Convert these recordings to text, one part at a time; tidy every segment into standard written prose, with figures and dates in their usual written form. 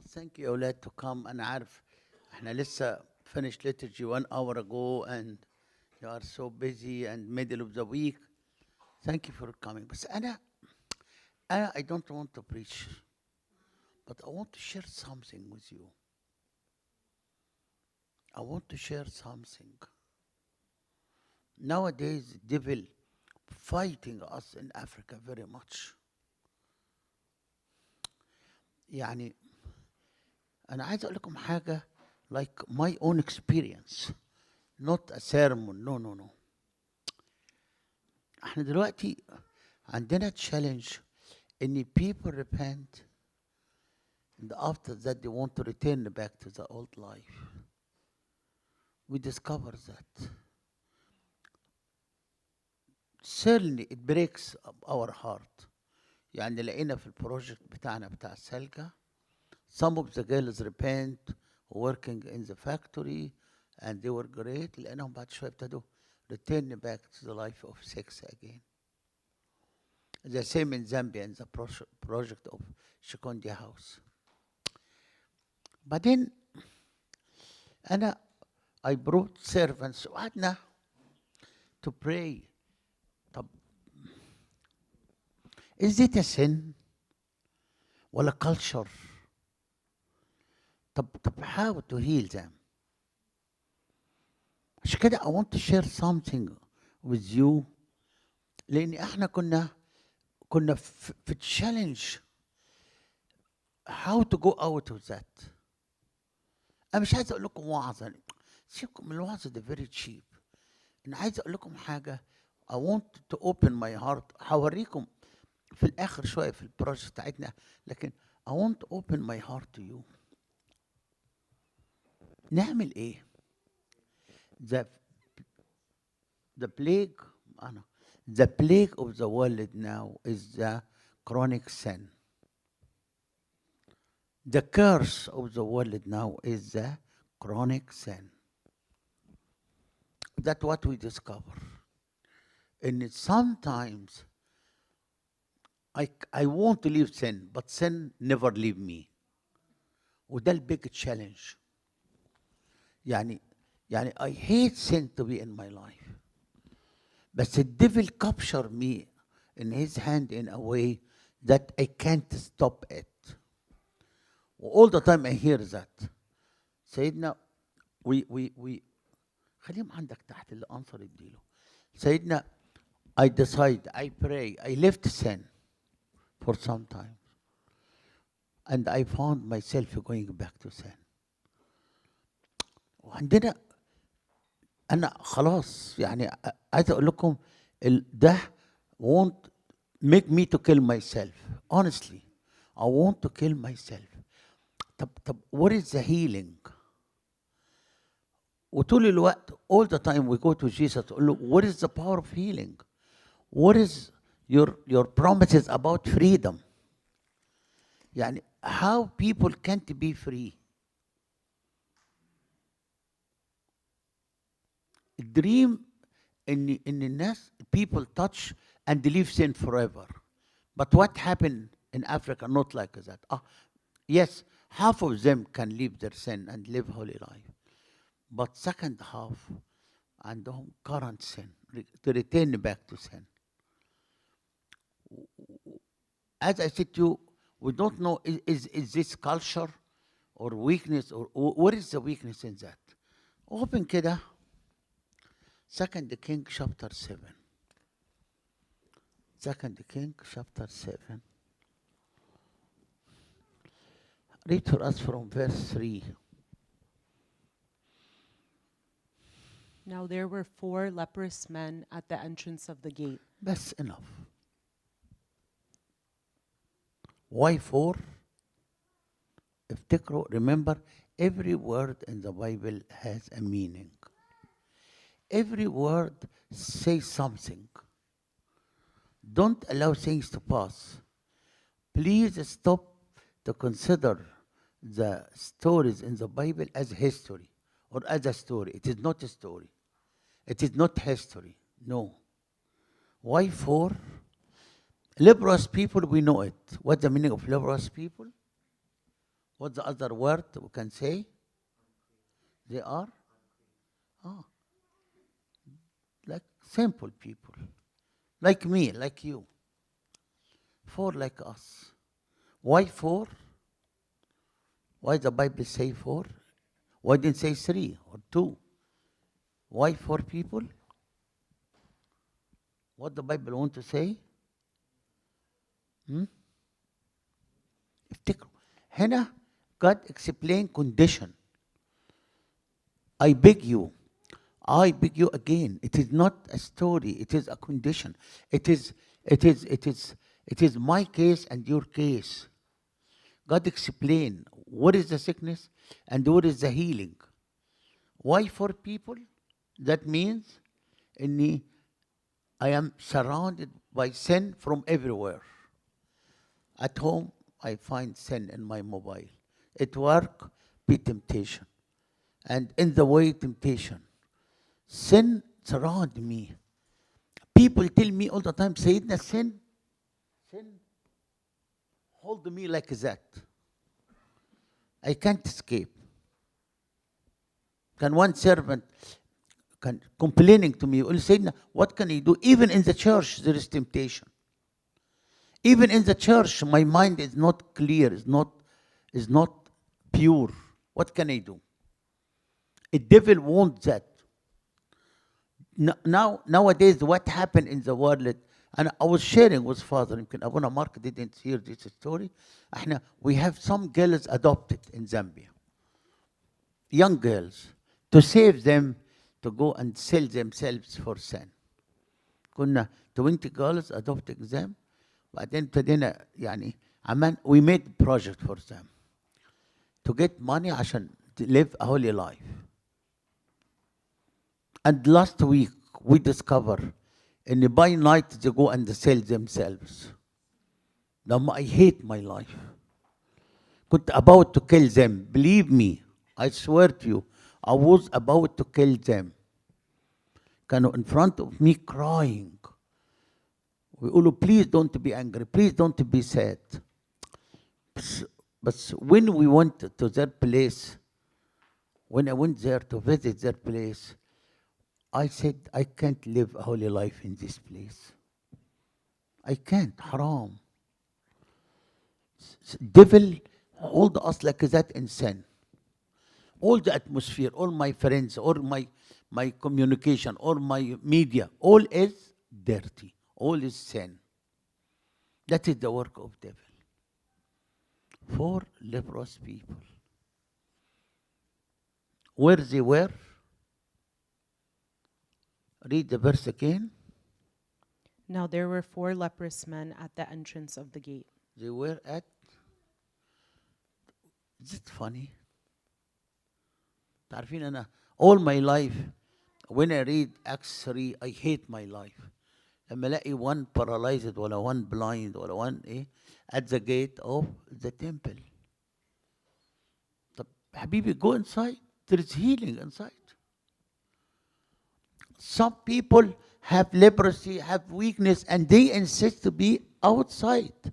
Thank you, أولاد, to come. أنا عارف إحنا لسه finished liturgy 1 hour ago, and you are so busy and middle of the week. Thank you for coming. بس I don't want to preach, but I want to share something with you. I want to share something. Nowadays, devil fighting us in Africa very much. يعني أنا عايز أقول لكم حاجة like my own experience, not a sermon. No. احنا دلوقتي عندنا challenge إن people repent, and after that they want to return back to the old life. We discover that. Certainly it breaks our heart. يعني لقينا في البروجكت بتاعنا بتاع السلكة some of the girls repent working in the factory and they were great. لقيناهم بعد شوية ابتدوا return back to the life of sex again. The same in Zambia in the project of Shikondi House. بعدين أنا I brought servants وقعدنا to pray. طب is it a sin ولا culture؟ طب how to heal them؟ عشان كده I want to share something with you، لأن احنا كنا في challenge how to go out of that. أنا مش عايز أقول لكم وعظة، سيبكم من الوعظة ده very cheap. أنا عايز أقول لكم حاجة. I want to open my heart. هوريكم في الآخر شوية في البروجكت بتاعتنا، لكن I want to open my heart to you. نعمل إيه؟ The plague of the world now is the chronic sin. The curse of the world now is the chronic sin. That's what we discover. And sometimes I want to leave sin, but sin never leave me. وده big challenge. يعني I hate sin to be in my life. But the devil capture me in his hand in a way that I can't stop it. All the time I hear that. سيدنا we خليهم عندك تحت اللي أنصر يديله. سيدنا I decide, I pray, I left sin for some time. And I found myself going back to sin. وعندنا أنا خلاص يعني عايز أقول لكم ده won't make me to kill myself. Honestly, I want to kill myself. طب what is the healing؟ وطول الوقت all the time we go to Jesus تقول له what is the power of healing؟ What is your promises about freedom؟ يعني how people can't be free. Dream in الناس people touch and leave sin forever. But what happened in Africa? Not like that. Yes, half of them can leave their sin and live holy life. But second half عندهم current sin, to return back to sin. As I said to you, we don't know is this culture or weakness or what is the weakness in that. Open كده 2 King chapter 7. 2 King chapter 7. Read for us from verse 3. Now there were 4 leprous men at the entrance of the gate. That's enough. Why 4? افتكروا, remember, every word in the Bible has a meaning. Every word says something. Don't allow things to pass. Please stop to consider the stories in the Bible as history or as a story. It is not a story. It is not history. No. Why 4? Leprous people, we know it. What's the meaning of leprous people? What's the other word we can say? They are like simple people, like me, like you. Four like us. Why four? Why the Bible say four? Why didn't say three or two? Why four people? What the Bible want to say? افتكروا هنا God explain condition. I beg you again. It is not a story. It is a condition. It is my case and your case. God explain what is the sickness and what is the healing. Why for people? That means I am surrounded by sin from everywhere. At home, I find sin in my mobile. At work, be temptation. And in the way, temptation. Sin surround me. People tell me all the time, Sayyidina, sin hold me like that. I can't escape. Can one servant complaining to me, Sayyidina, what can I do? Even in the church, there is temptation. Even in the church, my mind is not clear, is not pure. What can I do? A devil wants that. Nowadays, what happened in the world, and I was sharing with Father, يمكن أبونا Mark didn't hear this story. We have some girls adopted in Zambia, young girls, to save them to go and sell themselves for sin. كنا 20 girls adopting them. بعدين ابتدينا we made project for them to get money عشان to live a holy life. And last week we discover and by night they go and sell themselves. Now I hate my life. كنت about to kill them. Believe me, I swear to you, I was about to kill them. كانوا in front of me crying. ويقولوا please don't be angry, please don't be sad. But when we went to their place, when I went there to visit their place, I said, I can't live a holy life in this place. I can't, haram. Devil hold us like that in sin. All the atmosphere, all my friends, all my communication, all my media, all is dirty. All is sin. That is the work of devil. 4 leprous people. Where they were? Read the verse again. Now there were 4 leprous men at the entrance of the gate. They were at. Is it funny? تعرفين أنا all my life when I read Acts 3 I hate my life. لما الاقي one paralyzed ولا one blind ولا one at the gate of the temple. طب حبيبي go inside. There is healing inside. Some people have leprosy, have weakness, and they insist to be outside.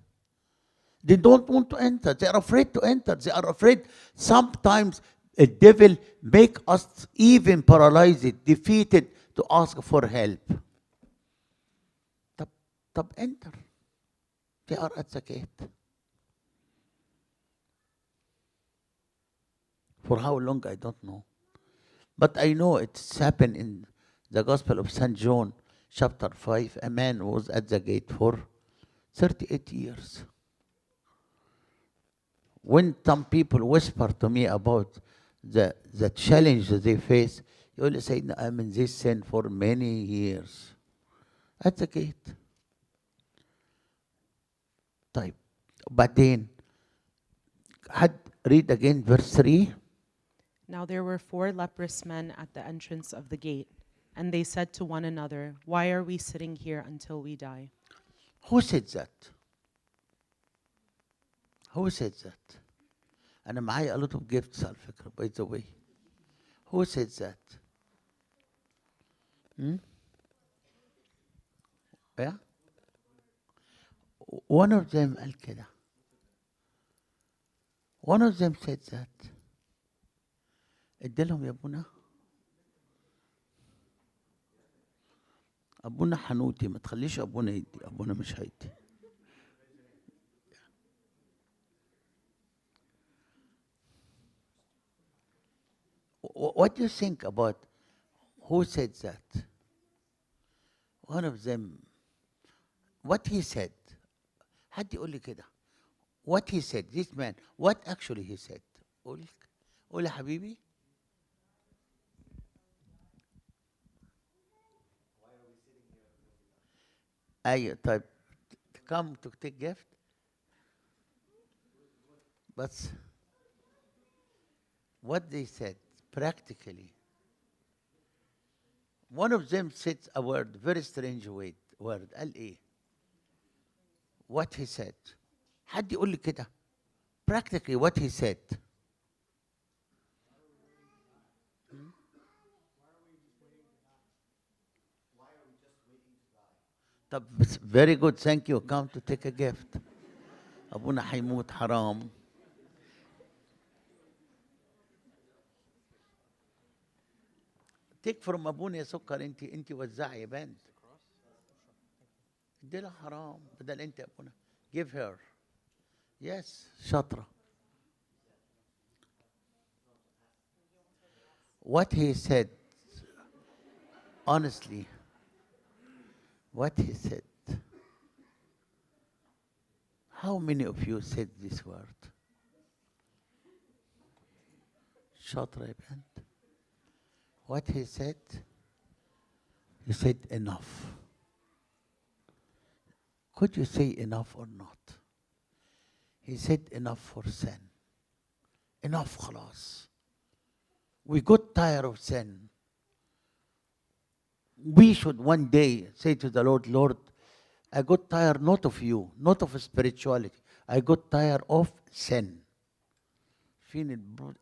They don't want to enter. They are afraid to enter. They are afraid. Sometimes a devil make us even paralyzed, defeated, to ask for help. طب enter. They are at the gate. For how long, I don't know. But I know it's happened in the Gospel of St. John, chapter 5. A man was at the gate for 38 years. When some people whisper to me about the challenge they face, you will say, I'm in this sin for many years. At the gate. طيب بعدين read again verse 3. Now there were 4 leprous men at the entrance of the gate, and they said to one another, why are we sitting here until we die? Who said that? Who said that? أنا معايا a lot of gifts على فكرة, by the way. Who said that? Yeah? One of them قال كده. One of them said that. اديلهم يا ابونا. ابونا حنوتي، ما تخليش ابونا يدي، ابونا مش هيدي. What do you think about who said that? One of them, what he said. حد يقول لي كده. What he said, this man, what actually he said. قول يا حبيبي. أيوة طيب come to take gift. But what they said practically, one of them said a word, very strange word. قال إيه? What he said. حد يقول لي كده. Practically what he said. طب very good, thank you. Come to take a gift. أبونا حيموت حرام. Take from أبونا يا سكر. انت وزعي يا بنت. ادي لها حرام بدل انت يا أبونا. Give her. Yes, شاطرة. What he said, honestly, what he said. How many of you said this word? شاطرة يا بنت. What he said enough. Could you say enough or not? He said enough for sin. Enough خلاص. We got tired of sin. We should one day say to the Lord, Lord, I got tired not of you, not of spirituality. I got tired of sin. فين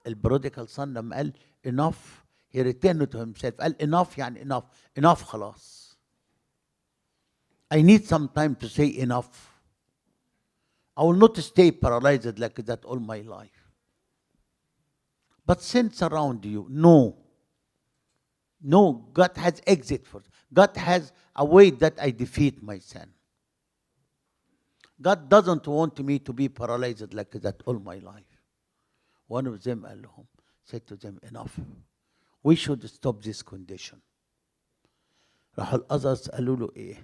البروديكال son لما قال enough, he returned to himself. قال enough يعني enough خلاص. I need some time to say enough. I will not stay paralyzed like that all my life. But sin surround you. No, God has exit for it. God has a way that I defeat my sin. God doesn't want me to be paralyzed like that all my life. One of them said to them, enough. We should stop this condition. راحوا الأذرز قالوا له إيه؟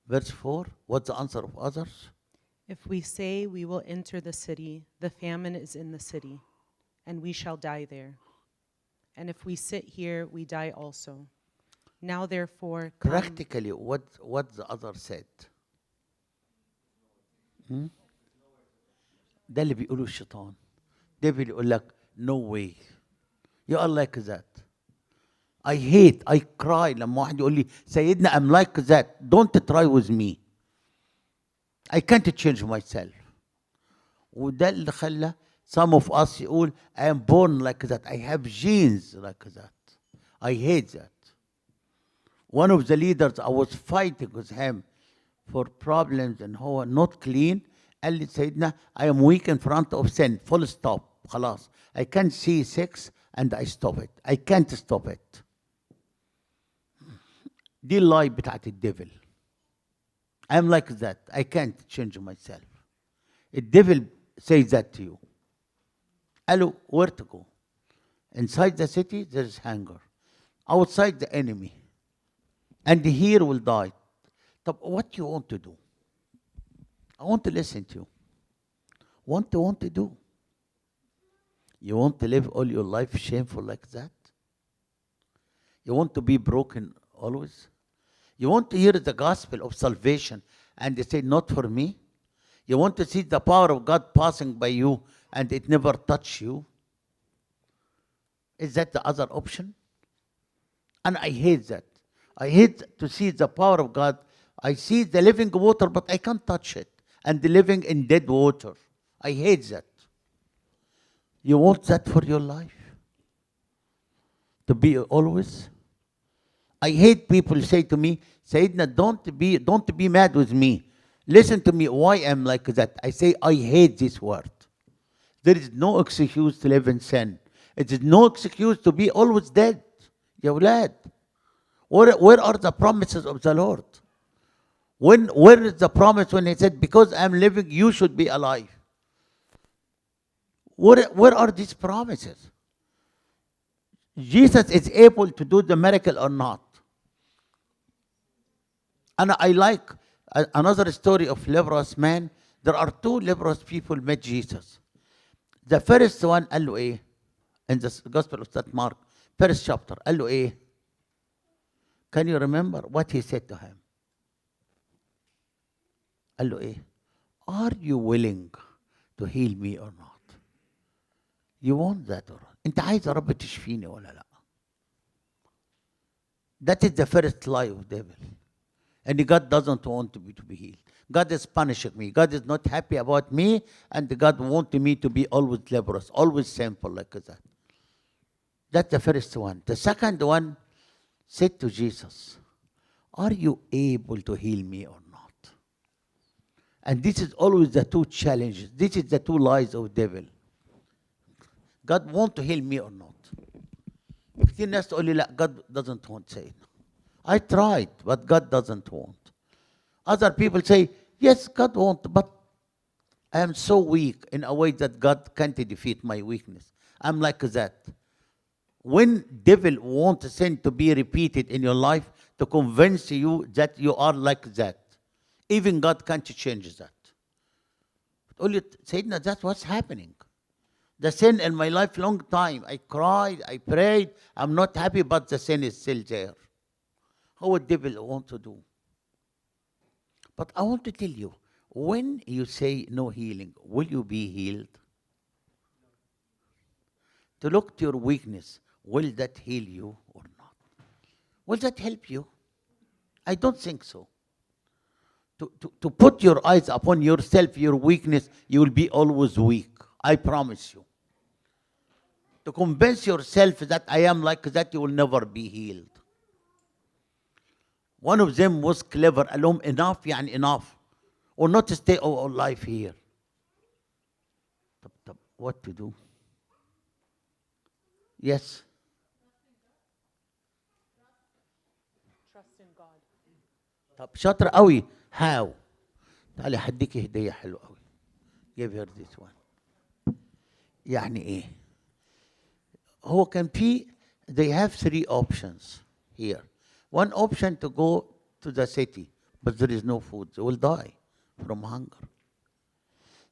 Verse 4, what's the answer of others? If we say we will enter the city, the famine is in the city, and we shall die there. And if we sit here, we die also. Now therefore, come. Practically, what the other said. ده اللي بيقوله الشيطان. devil يقول لك no way. You are like that. I cry لما واحد يقول لي سيدنا I'm like that. Don't try with me. I can't change myself. وده اللي خلى some of us يقول I am born like that. I have genes like that. I hate that. One of the leaders, I was fighting with him for problems and هو not clean. قال لي سيدنا I am weak in front of sin. Full stop. خلاص. I can't see sex and I stop it. I can't stop it. دي اللاي بتاعت الديفل. I'm like that. I can't change myself. The devil says that to you. Hello, where to go? Inside the city, there is hunger. Outside, the enemy. And here will die. طب what you want to do? I want to listen to you. Want to do? You want to live all your life shameful like that? You want to be broken always? You want to hear the gospel of salvation and they say, not for me? You want to see the power of God passing by you and it never touch you? Is that the other option? And I hate that. I hate to see the power of God. I see the living water, but I can't touch it. And the living in dead water. I hate that. You want that for your life? To be always? I hate people say to me, Sayyidina, don't be mad with me. Listen to me, why I'm like that. I say, I hate this word. There is no excuse to live in sin. It is no excuse to be always dead. يا ولاد, where are the promises of the Lord? Where is the promise when he said, because I'm living, you should be alive? Where are these promises? Jesus is able to do the miracle or not. And I like another story of leprous man. There are two leprous people met Jesus. The first one قال له ايه? In the Gospel of St. Mark, first chapter, قال له ايه? Can you remember what he said to him? قال له ايه? Are you willing to heal me or not? You want that or not? انت عايز يا رب تشفيني ولا لا? That is the first lie of devil. And God doesn't want me to be healed. God is punishing me. God is not happy about me, and God wants me to be always leprous, always sinful like that. That's the first one. The second one said to Jesus, are you able to heal me or not? And this is always the two challenges. This is the two lies of devil. God wants to heal me or not? كتير ناس تقول لي لا, God doesn't want to say. I tried, but God doesn't want. Other people say, yes, God wants, but I am so weak in a way that God can't defeat my weakness. I'm like that. When devil wants sin to be repeated in your life to convince you that you are like that, even God can't change that. Only Satan, that's what's happening. The sin in my life long time. I cried, I prayed, I'm not happy, but the sin is still there. How would devil want to do? But I want to tell you, when you say no healing, will you be healed? To look to your weakness, will that heal you or not? Will that help you? I don't think so. To put your eyes upon yourself, your weakness, you will be always weak. I promise you. To convince yourself that I am like that, you will never be healed. One of them was clever. قال لهم enough يعني enough. Or not to stay all life here. طب what to do? Yes. Trust in God. طب شاطر قوي. How? تعالي هديكي هدية حلوة قوي. Give her this one. يعني ايه؟ هو كان في, they have three options here. One option to go to the city, but there is no food. They will die from hunger.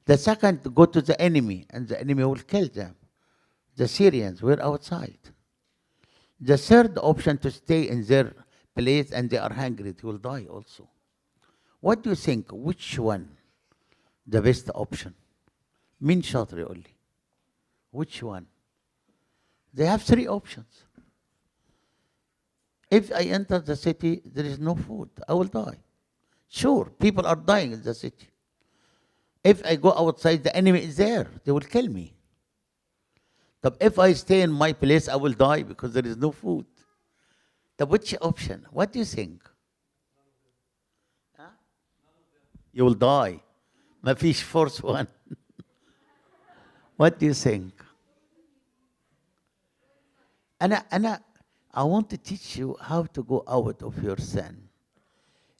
The second, to go to the enemy, and the enemy will kill them. The Syrians were outside. The third option, to stay in their place, and they are hungry. They will die also. What do you think? Which one the best option? مين شاطر يقول لي? Which one? They have three options. If I enter the city, there is no food. I will die. Sure, people are dying in the city. If I go outside, the enemy is there. They will kill me. But if I stay in my place, I will die because there is no food. Which option? What do you think? Huh? You will die. ما فيش fourth one. What do you think? I want to teach you how to go out of your sin.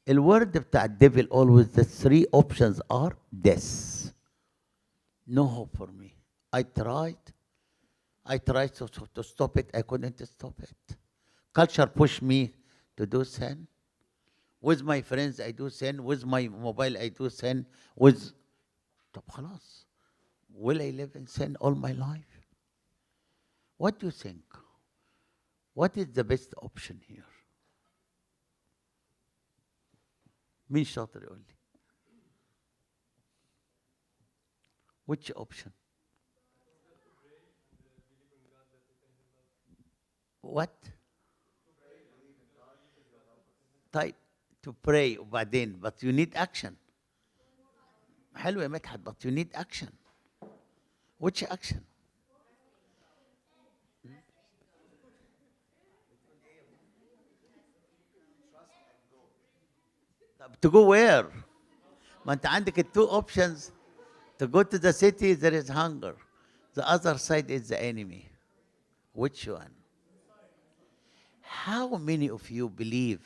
الورد بتاع الديفل always, the three options are death. No hope for me. I tried to stop it. I couldn't stop it. Culture pushed me to do sin. With my friends I do sin. With my mobile I do sin. طب خلاص. Will I live in sin all my life? What do you think? What is the best option here? مين شاطر يقول لي? Which option? What? طيب, to pray وبعدين, but you need action. حلو يا مدحت, but you need action. Which action? To go where? ما انت عندك two options. To go to the city, there is hunger. The other side is the enemy. Which one? How many of you believe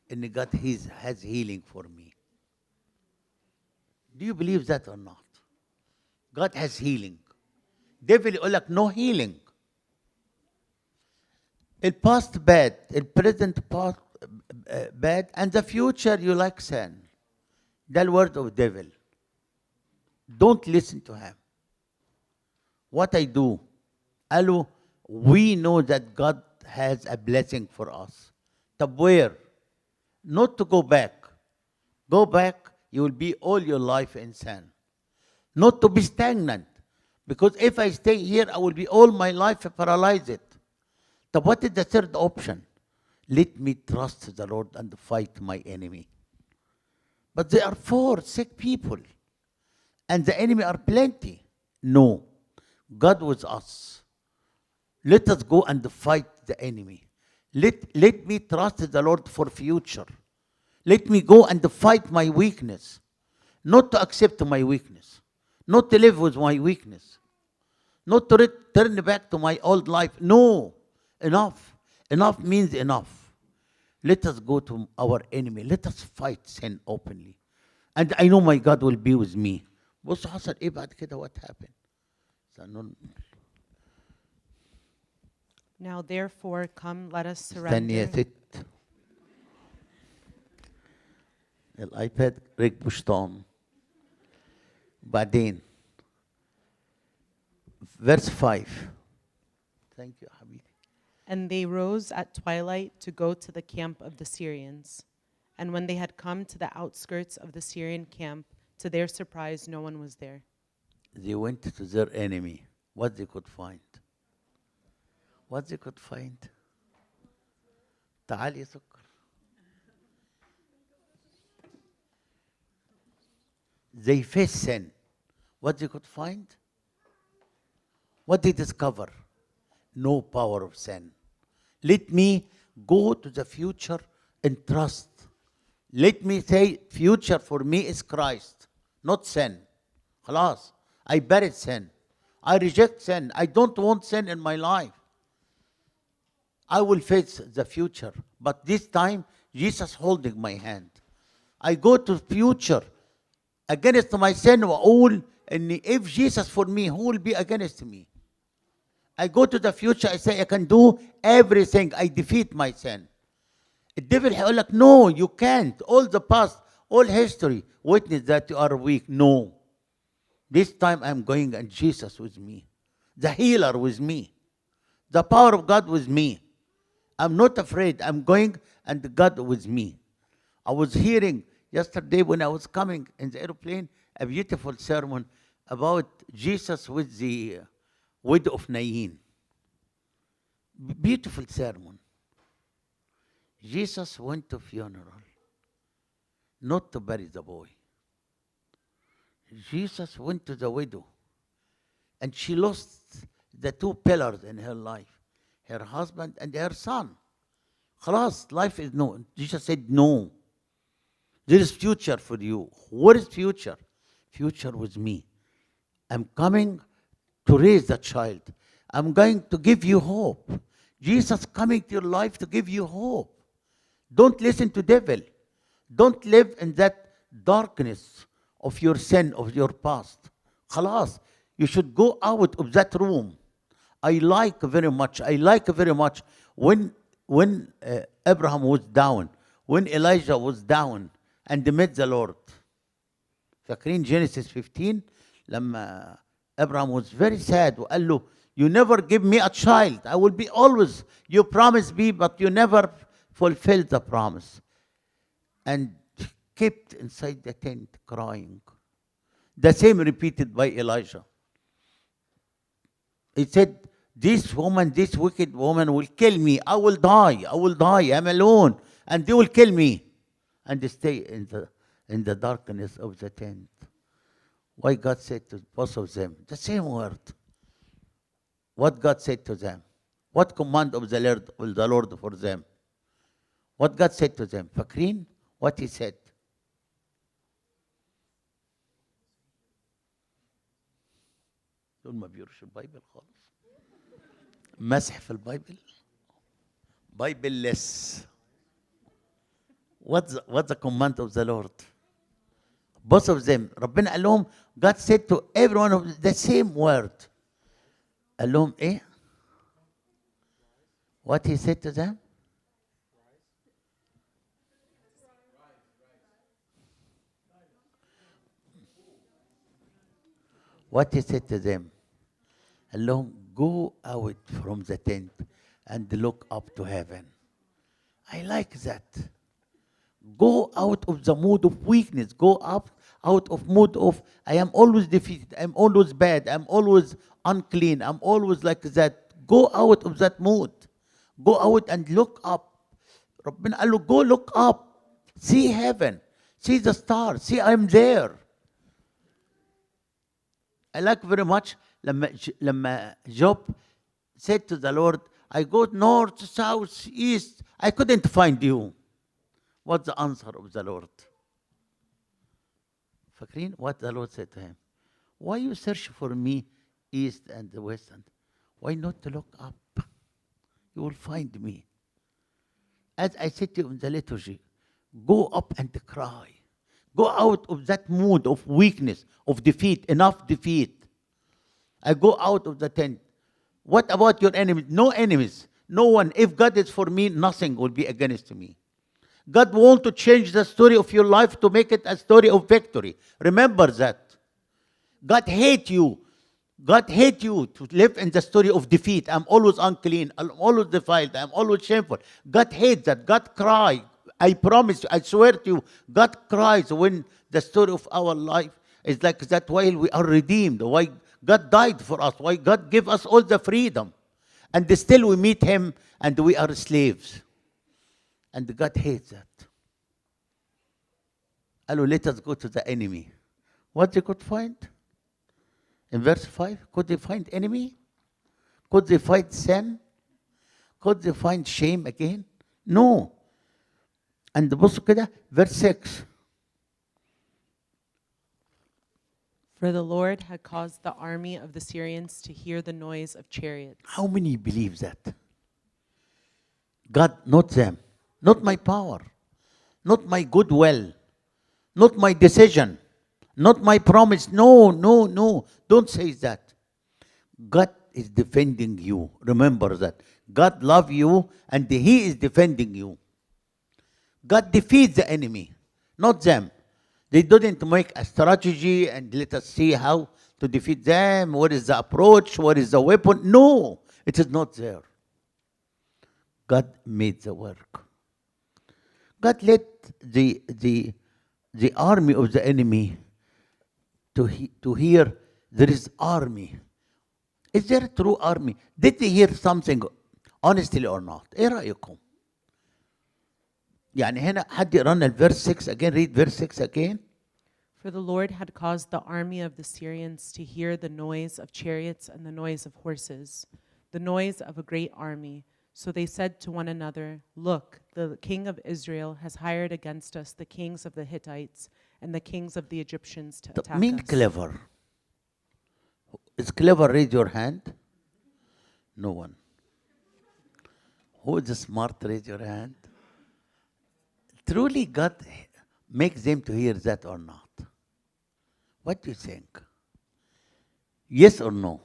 in God has healing for me? Do you believe that or not? God has healing. Devil يقول لك no healing. The past bad, the present past bad, and the future you like sin. The word of devil. Don't listen to him. What I do, قالوا we know that God has a blessing for us. طب where? Not to go back. Go back, you will be all your life in sin. Not to be stagnant. Because if I stay here, I will be all my life paralyzed. طب what is the third option? Let me trust the Lord and fight my enemy. But there are 4 sick people. And the enemy are plenty. No. God with us. Let us go and fight the enemy. Let me trust the Lord for future. Let me go and fight my weakness. Not to accept my weakness. Not to live with my weakness. Not to return back to my old life. No. Enough. Enough means enough. Let us go to our enemy. Let us fight sin openly. And I know my God will be with me. بص حصل ايه بعد كده what happened. Now therefore come, let us استني يا surrender. ست. الايباد ركبه شيطان. بعدين verse 5. Thank you حبيبي. And they rose at twilight to go to the camp of the Syrians. And when they had come to the outskirts of the Syrian camp, to their surprise, no one was there. They went to their enemy. What they could find. What they could find. تعال يا سكر. They faced sin. What they could find? What they discover? No power of sin. Let me go to the future and trust. Let me say future for me is Christ, not sin. خلاص. I buried sin. I reject sin. I don't want sin in my life. I will face the future. But this time, Jesus holding my hand. I go to future against my sin وأقول إن if Jesus for me, who will be against me? I go to the future, I say I can do everything. I defeat my sin. The devil هيقول لك no, you can't. All the past, all history, witness that you are weak. No. This time I'm going and Jesus with me. The healer with me. The power of God with me. I'm not afraid. I'm going and God with me. I was hearing yesterday when I was coming in the airplane a beautiful sermon about Jesus with the widow of Nain. Beautiful sermon. Jesus went to funeral, not to bury the boy. Jesus went to the widow, and she lost the 2 pillars in her life, her husband and her son. خلاص, life is no. Jesus said, no. There is future for you. What is future? Future with me. I'm coming to raise the child. I'm going to give you hope. Jesus coming to your life to give you hope. Don't listen to devil. Don't live in that darkness of your sin, of your past. خلاص. You should go out of that room. I like very much when Abraham was down, when Elijah was down and met the Lord. فاكرين Genesis 15 لما Abraham was very sad وقال له you never give me a child. I will be always, you promised me, but you never fulfilled the promise. And kept inside the tent crying. The same repeated by Elijah. He said, this woman, this wicked woman will kill me. I will die. I'm alone. And they will kill me. And they stay in the darkness of the tent. Why God said to both of them, the same word. What God said to them. What command of the Lord for them. What God said to them. فاكرين what he said. دول ما بيقروش البايبل خالص. مسح في البايبل. Bible-less. What's the command of the Lord? Both of them. ربنا قال لهم, God said to every one of them the same word. قال لهم ايه؟ What he said to them? What he said to them? قال لهم, go out from the tent and look up to heaven. I like that. Go out of the mood of weakness. Go up out of mood of I am always defeated. I'm always bad. I'm always unclean. I'm always like that. Go out of that mood. Go out and look up. ربنا قال له, go look up. See heaven. See the stars. See I'm there. I like very much لما Job said to the Lord, I go north, south, east. I couldn't find you. What's the answer of the Lord? فاكرين what the Lord said to him? Why you search for me east and the west? And why not to look up? You will find me. As I said to you in the liturgy, go up and cry. Go out of that mood of weakness, of defeat, enough defeat. I go out of the tent. What about your enemies? No enemies. No one. If God is for me, nothing will be against me. God wants to change the story of your life to make it a story of victory. Remember that. God hates you. God hates you to live in the story of defeat. I'm always unclean. I'm always defiled. I'm always shameful. God hates that. God cries. I promise you, I swear to you, God cries when the story of our life is like that while we are redeemed. Why God died for us. Why God gave us all the freedom. And still we meet Him and we are slaves. And God hates that. Hello, let us go to the enemy. What they could find? In verse 5, could they find enemy? Could they find sin? Could they find shame again? No. And بصوا كده, verse 6. For the Lord had caused the army of the Syrians to hear the noise of chariots. How many believe that? God, not them. Not my power. Not my goodwill. Not my decision. Not my promise. No, no, no. Don't say that. God is defending you. Remember that. God loves you and He is defending you. God defeats the enemy, not them. They didn't make a strategy and let us see how to defeat them. What is the approach? What is the weapon? No, it is not there. God made the work. God let the army of the enemy to hear there is army. Is there a true army? Did they hear something honestly or not? ايه رأيكم؟ يعني هنا حد يقرانا الفيرس 6 again, read verse 6 again. For the Lord had caused the army of the Syrians to hear the noise of chariots and the noise of horses, the noise of a great army. So they said to one another, look, the king of Israel has hired against us the kings of the Hittites and the kings of the Egyptians to attack Mean us. clever. Is clever, raise your hand. No one. Who is smart, raise your hand. Truly God makes them to hear that or not? What do you think? Yes or no?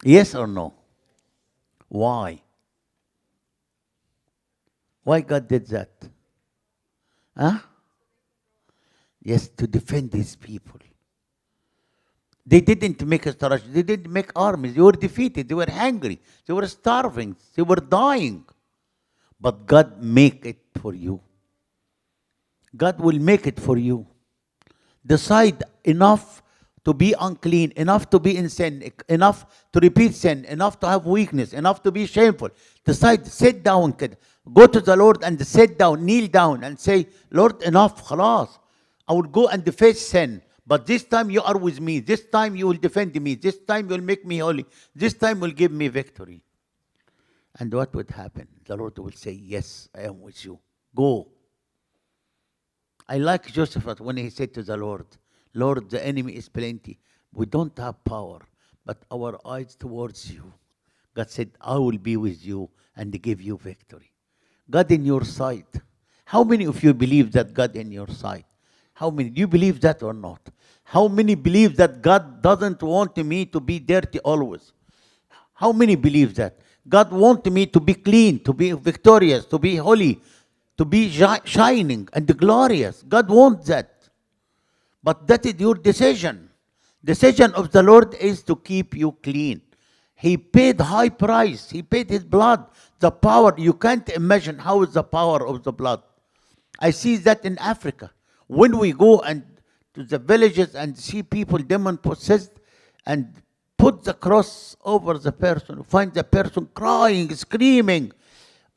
Yes or no? Why? Why God did that? Huh? Yes, to defend His people. They didn't make a strategy. They didn't make armies. They were defeated. They were hungry. They were starving. They were dying. But God make it for you. God will make it for you. Decide enough to be unclean, enough to be in sin, enough to repeat sin, enough to have weakness, enough to be shameful. Decide, sit down كده. Go to the Lord and sit down, kneel down and say, Lord, enough, خلاص. I will go and face sin. But this time you are with me. This time you will defend me. This time you will make me holy. This time will give me victory. And what would happen? The Lord will say, yes, I am with you. Go. I like Joseph when he said to the Lord, Lord, the enemy is plenty, We don't have power, but our eyes towards you. God said, I will be with you and give you victory. God in your sight. How many of you believe that God in your sight? How many? Do you believe that or not? How many believe that God doesn't want me to be dirty always? How many believe that? God wants me to be clean, to be victorious, to be holy, to be shining and glorious. God wants that. But that is your decision. Decision of the Lord is to keep you clean. He paid high price. He paid his blood. The power, you can't imagine how is the power of the blood. I see that in Africa. When we go and to the villages and see people demon possessed and put the cross over the person, find the person crying, screaming,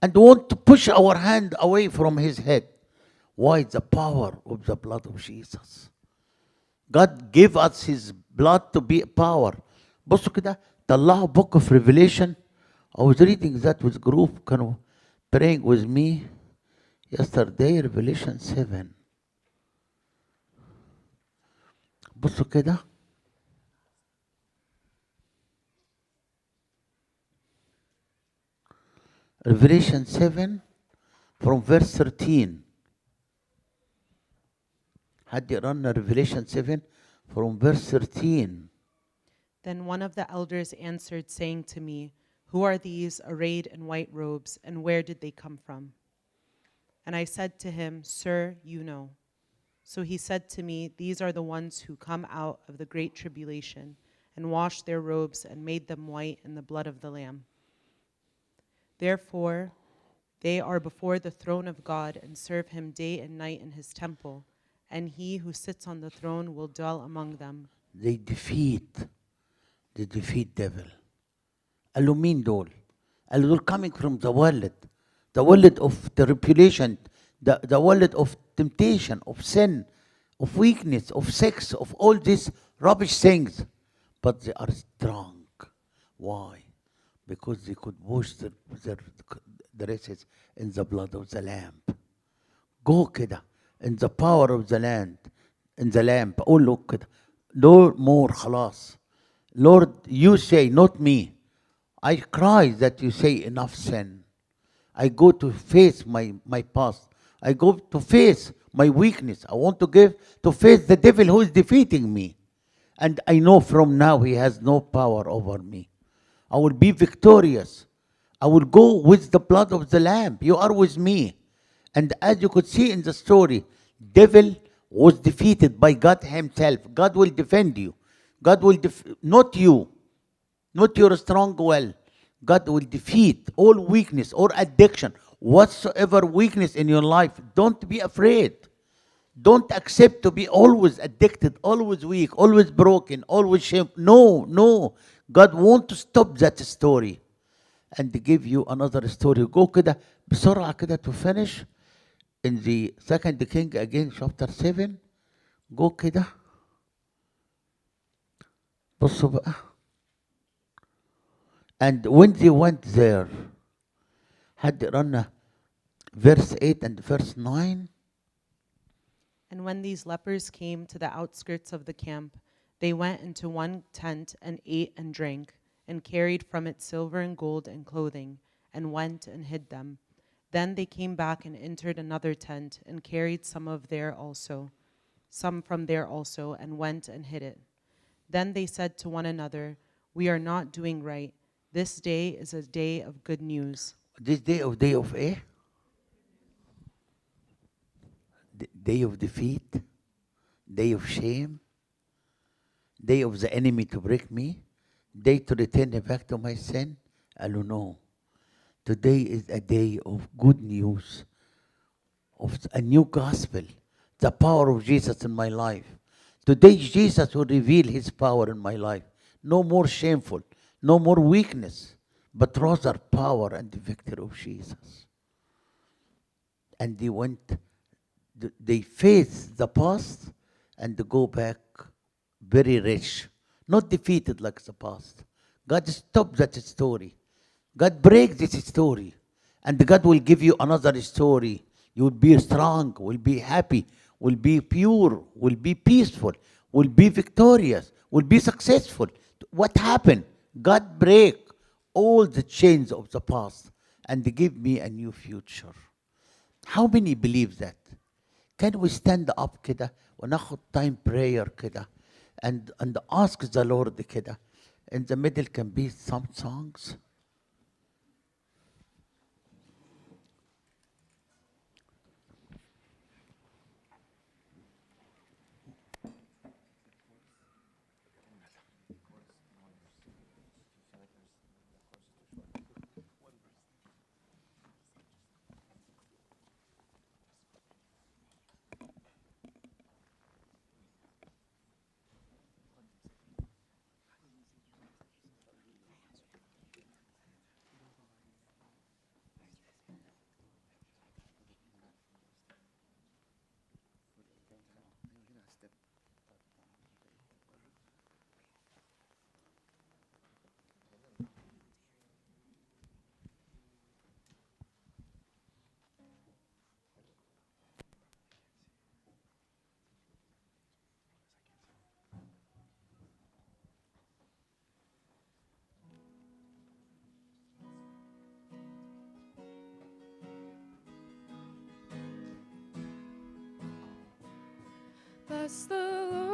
and want to push our hand away from his head. Why? The power of the blood of Jesus. God gave us his blood to be power. بصوا كده طلعوا book of Revelation. I was reading that with group كانوا praying with me yesterday. Revelation 7. بصوا كده. Revelation 7 from verse 13. حد يقرا لنا Revelation 7 from verse 13. Then one of the elders answered, saying to me, Who are these arrayed in white robes, and where did they come from? And I said to him, Sir, you know. So he said to me, These are the ones who come out of the great tribulation, and washed their robes, and made them white in the blood of the Lamb. Therefore, they are before the throne of God, and serve him day and night in his temple, and he who sits on the throne will dwell among them. They defeat devil. قال له مين دول؟ قال له دول coming from the world of the tribulation, the world of temptation, of sin, of weakness, of sex, of all these rubbish things. But they are strong. Why? Because they could wash their dresses in the blood of the Lamb. Go كده in the power of the land, in the Lamb. قول له كده no more خلاص. Lord, you say, not me. I cry that you say enough sin. I go to face my past. I go to face my weakness. I want to face the devil who is defeating me. And I know from now he has no power over me. I will be victorious. I will go with the blood of the Lamb. You are with me. And as you could see in the story, devil was defeated by God himself. God will defend you. God will not you, not your strong will. God will defeat all weakness or addiction, whatsoever weakness in your life. Don't be afraid. Don't accept to be always addicted, always weak, always broken, always shame. No. God wants to stop that story and give you another story. Go كده بسرعة كده to finish in the 2 King again, chapter 7. Go كده. بصوا بقى. And when they went there, حد يقرا لنا verse 8 and verse 9. And when these lepers came to the outskirts of the camp, they went into one tent and ate and drank, and carried from it silver and gold and clothing, and went and hid them. Then they came back and entered another tent, and carried some from there also, and went and hid it. Then they said to one another, We are not doing right. This day is a day of good news. This day of eh? Day of defeat, day of shame, day of the enemy to break me, day to return me back to my sin. I don't know. Today is a day of good news, of a new gospel, the power of Jesus in my life. Today Jesus will reveal his power in my life. No more shameful, no more weakness, but rather power and the victory of Jesus. And they face the past and go back very rich, not defeated like the past. God stopped that story. God breaks this story, and God will give you another story. You will be strong, will be happy, will be pure, will be peaceful, will be victorious, will be successful. What happened? God break all the chains of the past and give me a new future. How many believe that? Can we stand up كده وناخد time prayer كده and ask the Lord كده? In the middle can be some songs. Bless the Lord.